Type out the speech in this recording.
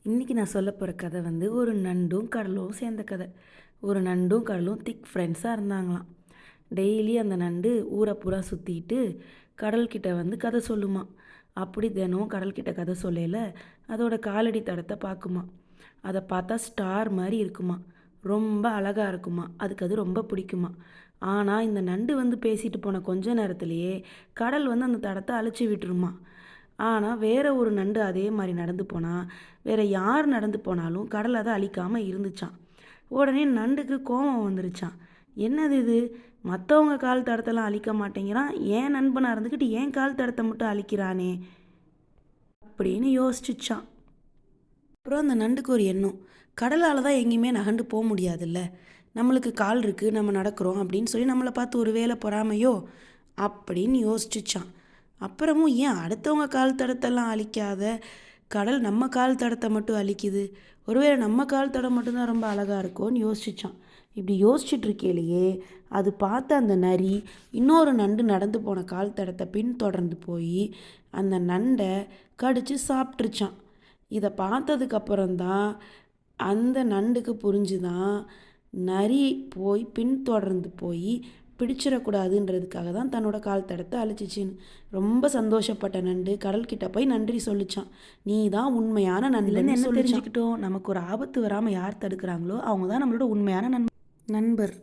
இன்றைக்கி நான் சொல்ல போகிற கதை வந்து ஒரு நண்டும் கடலும் சேர்ந்த கதை. ஒரு நண்டும் கடலும் திக் ஃப்ரெண்ட்ஸாக இருந்தாங்களாம். டெய்லி அந்த நண்டு ஊரை பூரா சுற்றிட்டு கடல்கிட்ட வந்து கதை சொல்லுமா. அப்படி தினம் கடல்கிட்ட கதை சொல்லையில் அதோட காலடி தடத்தை பார்க்குமா. அதை பார்த்தா ஸ்டார் மாதிரி இருக்குமா, ரொம்ப அழகாக இருக்குமா, அதுக்கு அது ரொம்ப பிடிக்குமா. ஆனால் இந்த நண்டு வந்து பேசிட்டு போன கொஞ்ச நேரத்துலேயே கடல் வந்து அந்த தடத்தை அழிச்சு விட்டுருமா. ஆனால் வேறு ஒரு நண்டு அதே மாதிரி நடந்து போனால் வேறு யார் நடந்து போனாலும் கடல் அதை அழிக்காமல் இருந்துச்சான். உடனே நண்டுக்கு கோபம் வந்துருச்சான். என்னது இது, மற்றவங்க கால் தடத்தெல்லாம் அழிக்க மாட்டேங்கிறான், ஏன் நண்பனாக இருந்துக்கிட்டு ஏன் கால் தடத்தை மட்டும் அழிக்கிறானே அப்படின்னு யோசிச்சுச்சான். அப்புறம் அந்த நண்டுக்கு ஒரு எண்ணம், கடலால் தான் எங்கேயுமே நகண்டு போக முடியாதுல்ல, நம்மளுக்கு கால் இருக்குது, நம்ம நடக்கிறோம் அப்படின்னு சொல்லி நம்மளை பார்த்து ஒரு வேலை பொறாமையோ அப்படின்னு யோசிச்சுச்சான். அப்புறமும் ஏன் அடுத்தவங்க கால் தடத்தெல்லாம் அழிக்காத கடல் நம்ம கால் தடத்தை மட்டும் அழிக்குது, ஒருவேளை நம்ம கால் தடம் மட்டும்தான் ரொம்ப அழகாக இருக்கும்னு யோசிச்சான். இப்படி யோசிச்சுட்டு இருக்கையிலேயே அது பார்த்த அந்த நரி இன்னொரு நண்டு நடந்து போன கால் தடத்தை பின்தொடர்ந்து போய் அந்த நண்டை கடித்து சாப்பிட்ருச்சான். இதை பார்த்ததுக்கப்புறம்தான் அந்த நண்டுக்கு புரிஞ்சுதான் நரி போய் பின்தொடர்ந்து போய் பிடிச்சிடக்கூடாதுன்றதுக்காக தான் தன்னோட கால் தடத்தை அழிச்சிச்சின்னு. ரொம்ப சந்தோஷப்பட்ட நண்டு கடல்கிட்ட போய் நன்றி சொல்லிச்சான். நீ தான் உண்மையான நண்பன். என்ன தெரிஞ்சுக்கிட்டோம், நமக்கு ஒரு ஆபத்து வராமல் யார் தடுக்கிறாங்களோ அவங்க தான் நம்மளோட உண்மையான நண்பர்.